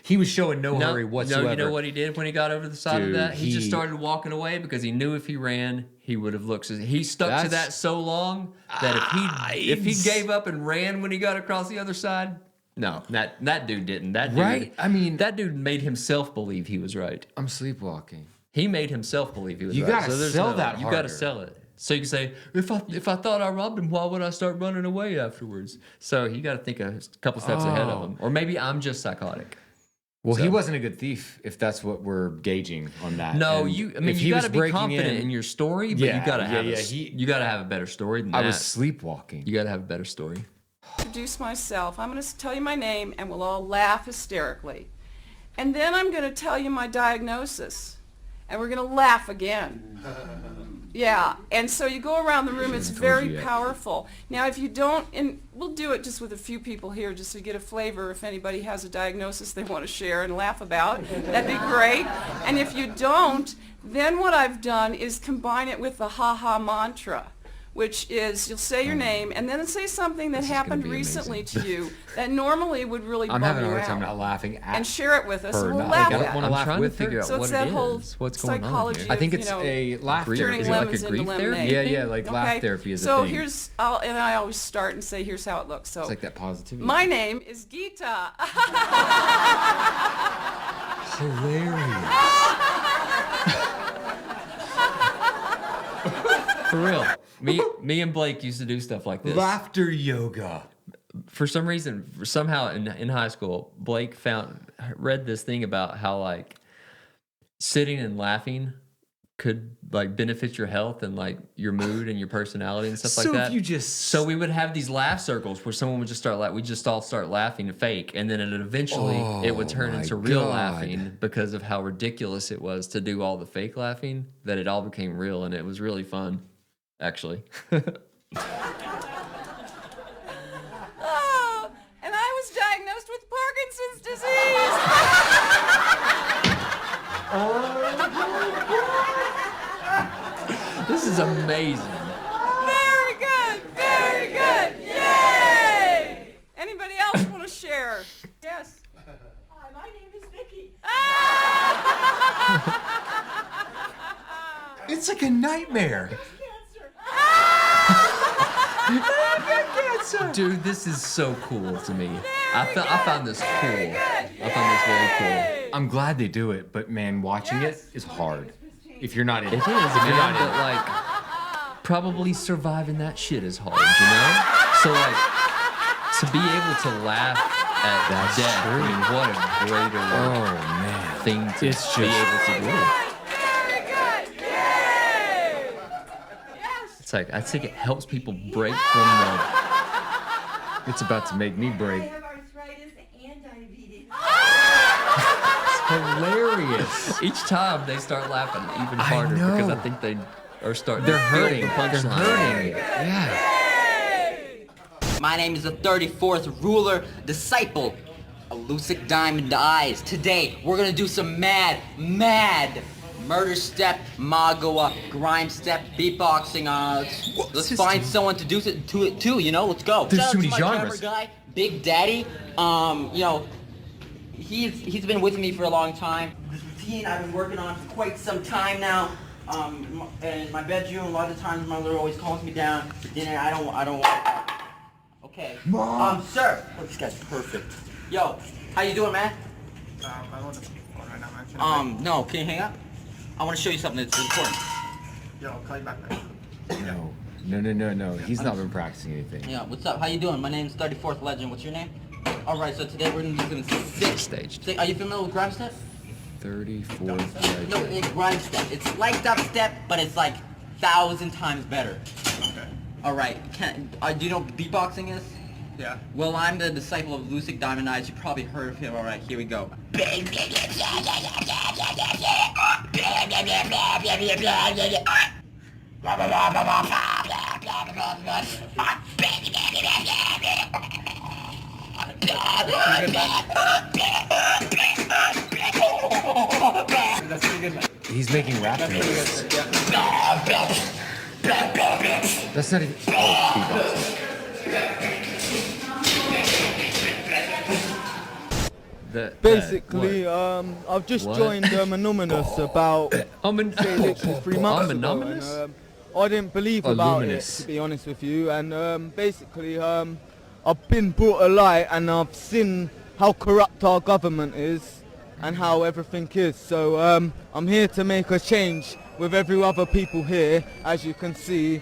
he was showing no hurry whatsoever. No, you know what he did when he got over the side Dude, of that? He just he- started walking away because he knew if he ran, he would have looked. He stuck to That's- that so long that if he gave up and ran when he got across the other side, no, that dude didn't. That dude, Right? I mean- that dude made himself believe he was right. I'm sleepwalking. He made himself believe he was You right. gotta there's sell that You got harder. to sell it. So you can say, if I thought I robbed him, why would I start running away afterwards? So you got to think a couple steps ahead of Oh. him. Or maybe I'm just psychotic. Well, he So- wasn't a good thief, if that's what we're gauging on that. No, And you. I mean, if you he got was to be breaking confident in your story, but Yeah, you got to yeah, have yeah, you got to have a better story than I that. was sleepwalking. You got to have a better story. Introduce myself. I'm going to tell you my name and we'll all laugh hysterically. And then I'm going to tell you my diagnosis. And we're going to laugh again. Yeah, and so you go around the room, it's told very you yet. powerful. Now if you don't, and we'll do it just with a few people here just to get a flavor if anybody has a diagnosis they want to share and laugh about, that'd be great. And if you don't, then what I've done is combine it with the ha-ha mantra, which is you'll say your name and then say something that This is gonna happened be recently amazing. to you that normally would really I'm bum having a you hard time out. not laughing at And share it with us her. and we'll Not- laugh like, I don't at wanna it. laugh I'm trying to with figure her. out So what it's it that is. whole What's going on psychology here? I think of, it's you know, a laugh grief. therapy. Is turning it like a lemons into grief therapy? lemonade. Yeah, yeah, like laugh therapy is a so thing. here's, and I always start and say, here's how it looks. So It's like that positivity. my name is Gita. Hilarious. For real. Me and Blake used to do stuff like this. Laughter yoga. For some reason, somehow in high school, Blake read this thing about how like sitting and laughing could like benefit your health and like your mood and your personality and stuff So like that. if you just So we would have these laugh circles where someone would just start we just all start laughing fake, and then eventually it would turn my into real God. laughing because of how ridiculous it was to do all the fake laughing, that it all became real, and it was really fun, actually. Oh, and I was diagnosed with Parkinson's disease. This is amazing. Very good, very good. Yay! Anybody else want to share? Yes. Hi, my name is Vicky. It's like a nightmare. Cancer. Dude, this is so cool to me. I found this cool. I found this very cool. I'm glad they do it, but man, watching it is hard. If you're not in It is, if you're man, not but in like probably surviving that shit is hard, you know? So like to be able to laugh at That's death, true. I mean, what a greater Oh man. thing to It's be just- able to do. Very good. Yay! Yes. It's like I think it helps people break from the. It's about to make me break. have arthritis and diabetes. Hilarious. Each time they start laughing even harder because I know. think they are starting. They're to feel hurting. The They're punchline. hurting. Yeah. My name is the 34th ruler disciple, Elusive Diamond Eyes. Today, we're gonna do some mad murder step, Magawa, grime step, beatboxing. Let's find someone to do it too. You know, let's go. There's Shout too out many to my genres. camera guy, Big Daddy. You know, he's been with me for a long time. This routine I've been working on for quite some time now. In my bedroom, a lot of times my mother always calls me down for dinner. I don't want. Okay. Mom. Sir. Oh, this guy's perfect. Yo, how you doing, man? I'm on the phone right now, man. No, can you hang up? I want to show you something that's important. Yo, I'll call you back later. No. He's not been practicing anything. Yeah, what's up? How you doing? My name's 34th Legend. What's your name? All right, so today we're gonna do some sick Staged. Are you familiar with grime step? 34th No, legend. it's grime step. It's like dubstep, but it's like 1,000 times better. Okay. All right. Do you know what beatboxing is? Yeah. Well, I'm the disciple of Lucic Diamond Eyes. You probably heard of him. All right, here we go. He's making rap noises. That's not even. Oh, beatboxing. Basically, I've just joined Anonymous about say literally 3 months ago, and I didn't believe about it, to be honest with you. And basically, I've been brought to light, and I've seen how corrupt our government is, and how everything is. So I'm here to make a change with every other people here, as you can see.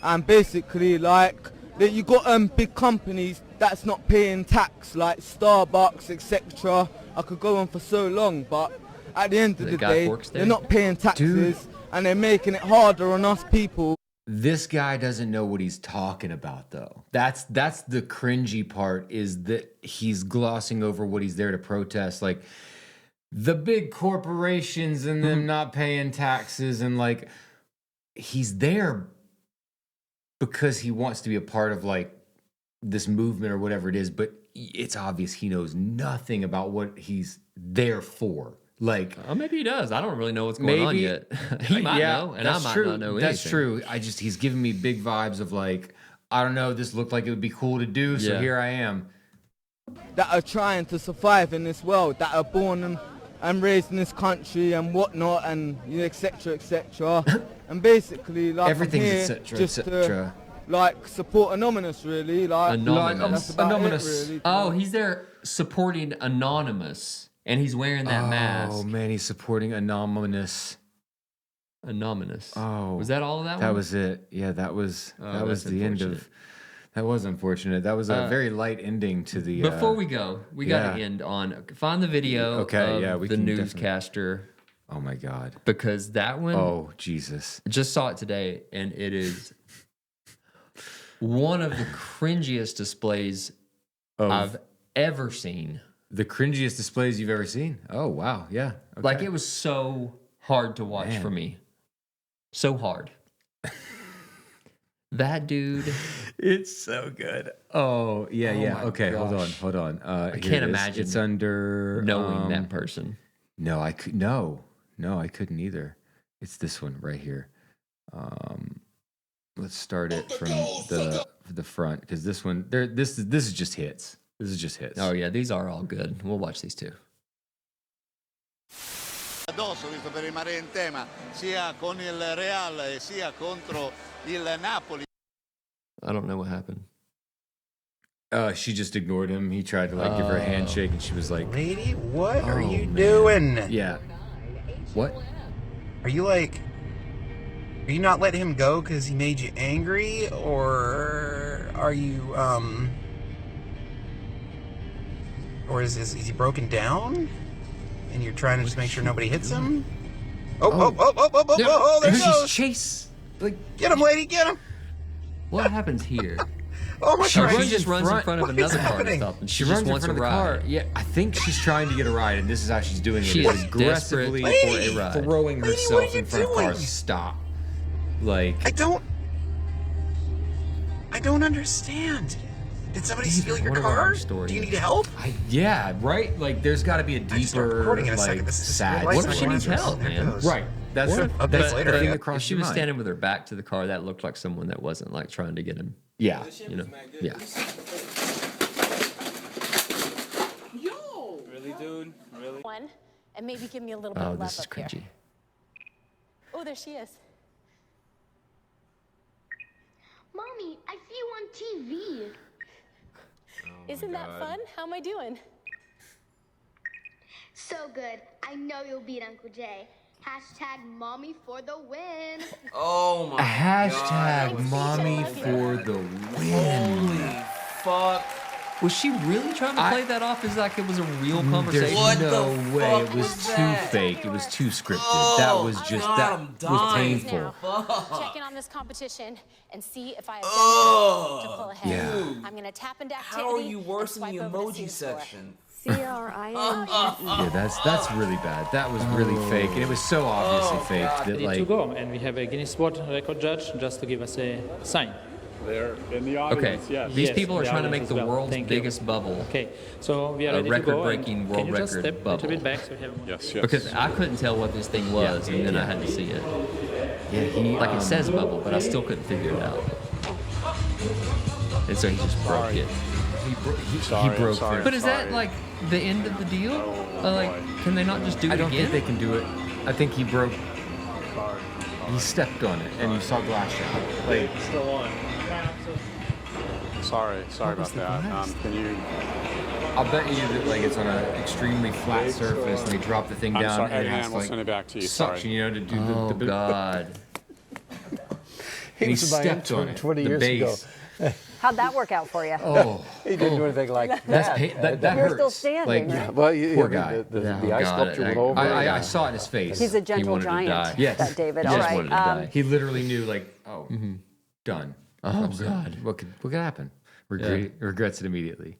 And basically, like, that you got big companies that's not paying tax, like Starbucks, etc. I could go on for so long, but at the end of the day, they're not paying taxes, and they're making it harder on us people. This guy doesn't know what he's talking about, though. That's the cringy part, is that he's glossing over what he's there to protest, like the big corporations and them not paying taxes, and like he's there because he wants to be a part of like this movement or whatever it is, but it's obvious he knows nothing about what he's there for. Like, maybe he does. I don't really know what's going on yet. He might know, and I might not know anything. That's true. He's giving me big vibes of like, I don't know, this looked like it would be cool to do, so here I am. That are trying to survive in this world, that are born and raised in this country and whatnot, and etc. etc. And basically, like, everything's I'm here etc. just etc. like support Anonymous, really. Like Anonymous. That's about Anonymous. It, really. Oh, he's there supporting Anonymous, and he's wearing that mask. Oh man, he's supporting Anonymous. Anonymous. Oh, was that all of that? That one? was it. Yeah, that was the end unfortunate. of. That was unfortunate. That was a very light ending to the. Before we go, we got to end on find the video. Okay, of we the can newscaster. Oh my God! Because that one. Oh Jesus! Just saw it today, and it is one of the cringiest displays I've ever seen. The cringiest displays you've ever seen? Oh wow! Yeah. Okay. Like, it was so hard to watch for me. So hard. That dude. It's so good. Oh, yeah, yeah. Okay, gosh. hold on. I can't imagine It's under knowing that person. No, I could no, I couldn't either. It's this one right here. Let's start it from the front, because this one this is just hits. This is just hits. Oh yeah, these are all good. We'll watch these two. Addosso, visto per rimanere in tema, sia con il Real e sia contro il Napoli. I don't know what happened. She just ignored him. He tried to like give her a handshake, and she was like, "Lady, what are you doing?" Yeah. What? Are you like? Are you not letting him go because he made you angry, or are you or is he broken down? And you're trying to just make sure nobody hits him? Oh, there he goes! Chase! Like, get him, lady, get him! What happens here? Oh my God! She just runs in front of another car and stuff, and she runs just in wants front a of the car. ride. Yeah, I think she's trying to get a ride, and this is how she's doing it. She is aggressively desperate for a ride. throwing Lady, herself what are you in front of doing? cars. Stop. Like, I don't understand. Did somebody steal your What about car? our story? Do you need help? yeah, right. Like, there's got to be a just start deeper, recording in a like, second. This is sad. real life. What if she needs help, man? Right. That's What if, that's updates later. the thing if across she your was mind. standing with her back to the car, that looked like someone that wasn't like trying to get him. Yeah. You know? Yeah. Yo! Really, dude? Really? One, and maybe give me a little bit Oh, of love this is up here. cringy. Oh, there she is. Mommy, I see you on TV. Isn't that fun? How am I doing? So good. I know you'll beat Uncle Jay. Hashtag mommy for the win. Oh my Hashtag God. mommy Thanks, for the win. Holy fuck. Was she really trying to play that off as like it was a real conversation? There's no way. It was too fake. It was too scripted. That was just that was painful. Check in on this competition and see if I have done to pull ahead. Yeah. I'm gonna tap into activity. How are you worse in the emoji section? Yeah, that's really bad. That was really fake, and it was so obviously fake that Ready like. to go, and we have a Guinness World Record judge just to give us a sign. They're in the Okay, audience, yes. these Yes, people are the trying to audience make the as well. world's Thank you. biggest bubble. Okay, so we are A ready to go. record-breaking and world can you just record step a bubble. little bit back so we have Yes, yes. Because I couldn't tell what this thing was, and then I had to see it. Yeah, Like it says bubble, but I still couldn't figure it out. And so he just broke it. He broke through. But is that like the end of the deal? Like, can they not just do it I don't again? think they can do it. I think he broke. He stepped on it, and you saw glass shatter. Like, Still on. Sorry about that. Can you? I'll bet you that like it's on an extremely flat surface, and they drop the thing I'm down, sorry, and it hang has on, to we'll like send it back to you. suction, Sorry. you know, to do Oh the God! And he was my stepped intern on it. 20 the years base. ago. How'd that work out for you? Oh, He didn't do anything like that. that You're hurts. still standing, Like, right? Well, poor guy. The ice sculpture went over. I saw it in his face. He's a He gentle wanted to giant, die. Yes. that David. He All just right. wanted to die. He literally knew, like, oh, done. Oh God! What could happen? Regrets it immediately.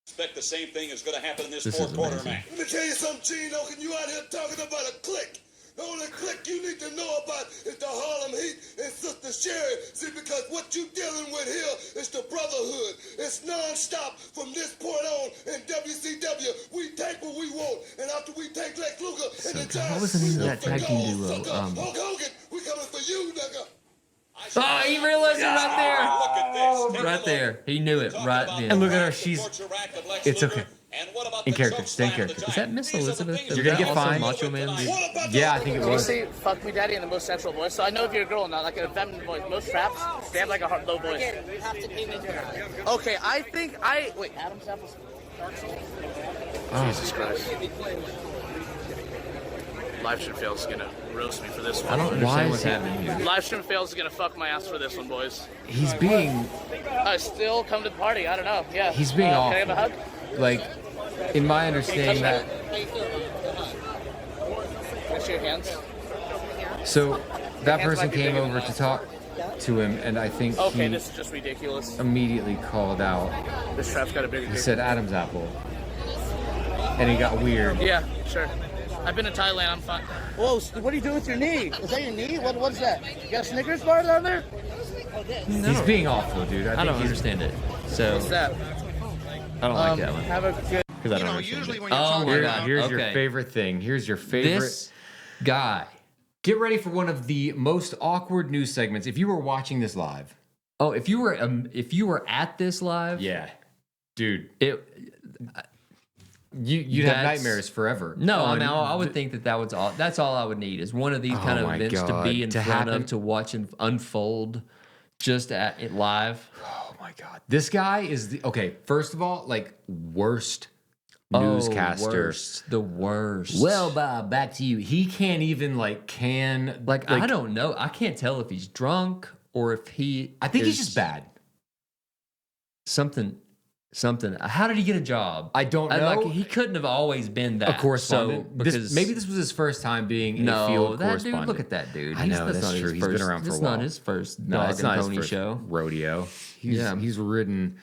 Expect the same thing is going to happen in this This fourth is quarter, amazing. man. Let me tell you something, Gene Oken. You out here talking about a clique. The only clique you need to know about is the Harlem Heat and Sister Sherry. See, because what you dealing with here is the brotherhood. It's non-stop from this point on in WCW. We take what we want, and after we take Lex Luger and the What was the name of that tag team duo? Hulk Hogan, we coming for you, nigga. Oh, he realized it right there. Look at this. Take a Right look. there. He knew it right then. And look at her. She's. It's okay. And what about In the character. choke Stay in slam of the character. Is that Miss Elizabeth? You're You're gonna get also fined. Macho Man. Yeah, I think it was. say "fuck me, daddy" in the most sexual voice. So I know if you're a girl, not like a feminine voice. Most traps, they have like a low voice. You have to pay me to Okay, I think wait. Adam's apples. Jesus Christ. Livestream fails is gonna roast me for this one. I don't understand what's happening here. Livestream fails is gonna fuck my ass for this one, boys. He's being. Still come to the party. I don't know. Yeah. He's being Can I awful. have a hug? Like, in my understanding that. Can I shake your hands? So that Hands person like came you're over to talk to him, and I think Okay, he this is just ridiculous. immediately called out. This trap's got a bigger He dick. said Adam's apple, and he got weird. Yeah, sure. I've been to Thailand. I'm fine. Whoa! What are you doing with your knee? Is that your knee? What's that? You got a Snickers bar down there? He's being awful, dude. I think don't he's- understand it. So What's that? I don't like that one. Have a good. Because I don't understand it. Oh Oh my God! Here's Okay. your favorite thing. Here's your favorite This guy. Get ready for one of the most awkward news segments. If you were watching this live, Oh, if you were at this live, yeah, dude, it. you'd have That's- nightmares forever. No, I on mean, I would think that was all. That's all I would need is one of these kind Oh of my events to God, be in to front happen- of, to watch and unfold, just at it live. Oh my God, this guy is the okay. First of all, like worst newscaster. Worst, the worst. Well, Bob, back to you. He can't even like I don't know. I can't tell if he's drunk or if he. I think he's is just bad. Something. How did he get a job? I don't know. Like he couldn't have always been that. A correspondent. So, because maybe this was his first time being a no, field that correspondent. dude. Look at that dude. I know, that's that's not true. his He's first, been around for a that's while. not his first No, dog it's and not his pony first show. rodeo. He's ridden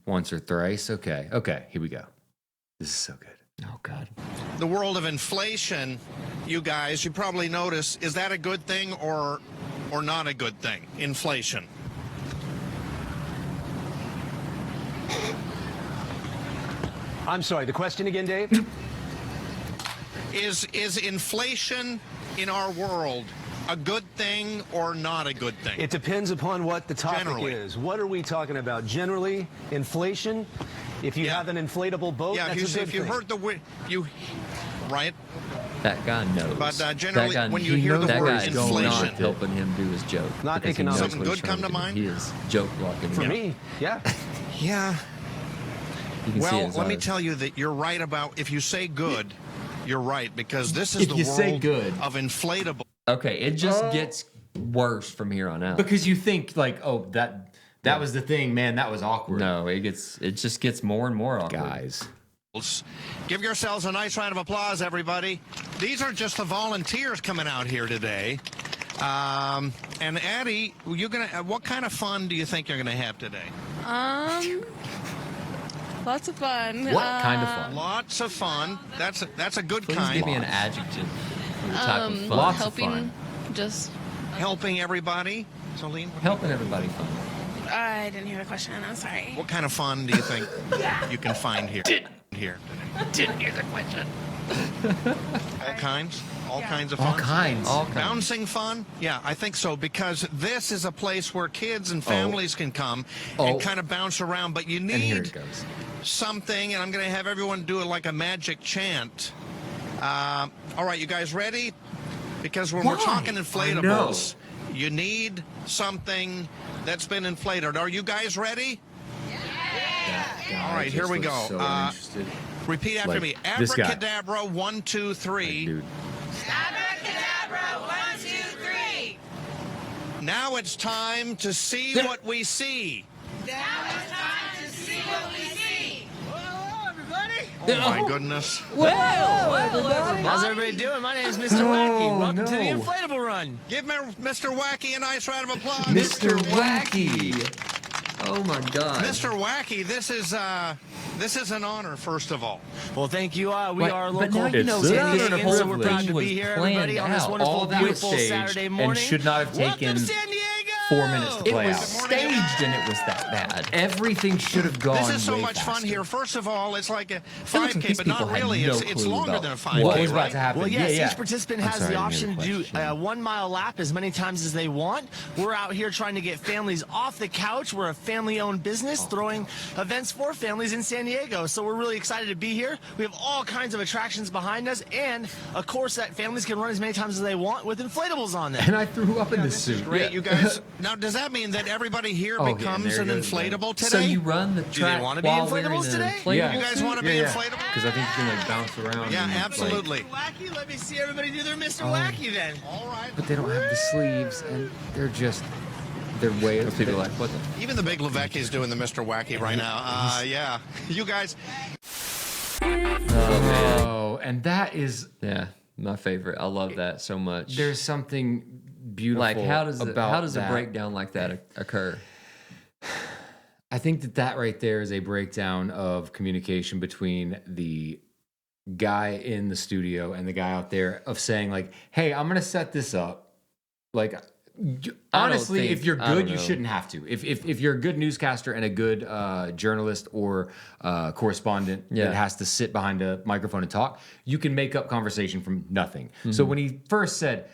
once or thrice. Okay, here we go. This is so good. Oh God. The world of inflation, you guys, you probably notice, is that a good thing or not a good thing? Inflation. I'm sorry, the question again, Dave? Is inflation in our world a good thing or not a good thing? It depends upon what the topic Generally. is. What are we talking about? Generally, inflation? If you have an inflatable boat, Yeah, that's a good if you thing. heard right? That guy knows. But, generally, that guy, when you hear the that word guy is inflation- not helping him do his joke. Not because he knows economic. what Something he's good trying come to do. mind? He is joke blocking. For him. me, yeah. Yeah. You can see Well, his let me eyes. tell you that you're right about, if you say good, you're right, because this is If the you say world good. of inflatable. Okay, it just gets worse from here on out. Because you think like, oh, that That was the thing, man. That was awkward. No, it just gets more and more awkward. Guys. Give yourselves a nice round of applause, everybody. These are just the volunteers coming out here today. And Addie, what kind of fun do you think you're gonna have today? Lots of fun. What kind of fun? Lots of fun. That's a good Please kind. give me an adjective for the type of fun. Lots helping, of fun. just Helping everybody. Celine, Helping everybody fun. I didn't hear the question. I'm sorry. what kind of fun do you think you can find here? Didn't hear the question. All kinds? All kinds of All fun? kinds. Bouncing fun? Yeah, I think so, because this is a place where kids and families can come and kind of bounce around, but you And here need it goes. something, and I'm going to have everyone do it like a magic chant. All right, you guys ready? Because when we're talking inflatables, you need something that's been inflated. Are you guys ready? All right, here we go. So uninterested. Repeat after Like me. this guy. Abracadabra, 1, 2, 3. Dude. Abracadabra, 1, 2, 3. Now it's time to see what we see. Now it's time to see what we see. Hello, everybody. Oh my goodness. How's everybody doing? My name is Mr. Wacky. Welcome to the inflatable run. Give Mr. Wacky a nice round of applause. Mr. Wacky. Oh my God. Mr. Wacky, this is an honor, first of all. Well, thank you. We Wait, are but local now you know San San Diegans, so we're Diego proud to was be here, planned everybody, on this out. wonderful, All that was beautiful staged Saturday morning. and should not have taken Welcome, San Diego! 4 minutes to It play was out. staged and it was that bad. Everything should have gone. This is so way much fun faster. here. First of all, it's like a feel like 5K, these but people not had really. no It's clue longer about than a 5K. what was about right? to happen. Well, yes, yeah. each participant I'm has sorry, the I option didn't to hear do the question. a 1 mile lap as many times as they want. We're out here trying to get families off the couch. We're a family-owned business throwing events for families in San Diego. So we're really excited to be here. We have all kinds of attractions behind us, and a course that families can run as many times as they want with inflatables on them. And I threw up in this suit. Great, you guys. Now, does that mean that everybody here yeah, becomes there an it goes, inflatable today? So you run the Do they track wanna be while wearing inflatables an today? inflatable Yeah. You guys suit? want to be inflatable? Because I think you can like bounce around. Yeah, and, like- absolutely. Wacky, let me see everybody do their Mr. Wacky then. All right. but they don't have the sleeves, and they're way. Those people are like, what the? Even the big Levecki's doing the Mr. Wacky right now. Yeah. You guys. Oh, and that is my favorite. I love that so much. There's something beautiful. Like how does a that. breakdown like that occur? I think that right there is a breakdown of communication between the guy in the studio and the guy out there of saying like, "Hey, I'm gonna set this up." Like, honestly, if you're good, you shouldn't have to. If you're a good newscaster and a good journalist or correspondent that has to sit behind a microphone and talk, you can make up conversation from nothing. So when he first said,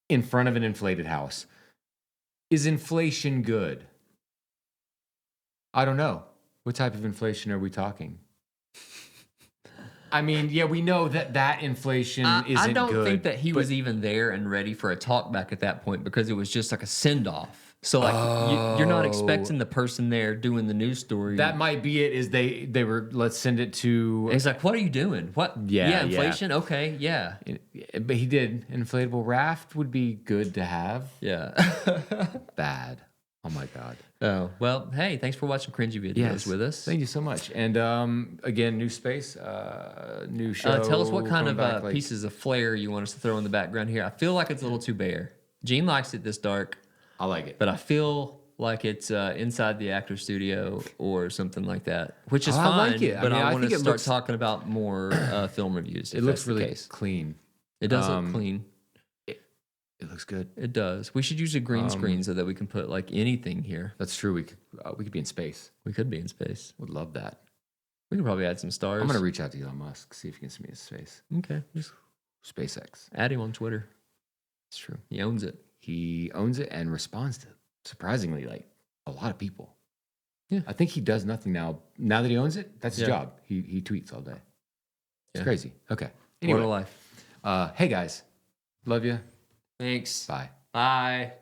"In front of an inflated house," is inflation good? I don't know. What type of inflation are we talking? I mean, yeah, we know that inflation isn't good. I don't think that he was even there and ready for a talk back at that point because it was just like a send-off. So like you're not expecting the person there doing the news story. That might be it. Is they were, let's send it to. It's like, what are you doing? What? Yeah, inflation. Okay, yeah. But he did. Inflatable raft would be good to have. Yeah. Bad. Oh my God. Oh, well, hey, thanks for watching Cringy videos with us. Thank you so much. And again, new space, new show. Tell us what kind coming of back, like- pieces of flair you want us to throw in the background here. I feel like it's a little too bare. Gene likes it this dark. I like it. But I feel like it's inside the actor studio or something like that, which is I fine. like it. But I I want think to it start looks- talking about more film reviews. It looks really clean. It does look clean. It looks good. It does. We should use a green screen so that we can put like anything here. That's true. We could be in space. We could be in space. Would love that. We could probably add some stars. I'm gonna reach out to Elon Musk, see if he can send me to space. Okay. Just SpaceX. add him on Twitter. It's true. He owns it. He owns it and responds to surprisingly like a lot of people. Yeah. I think he does nothing now. Now that he owns it, that's his Yeah. job. He tweets all day. It's Yeah. crazy. Okay. What Anyway, a life. hey guys, love you. Thanks. Bye. Bye.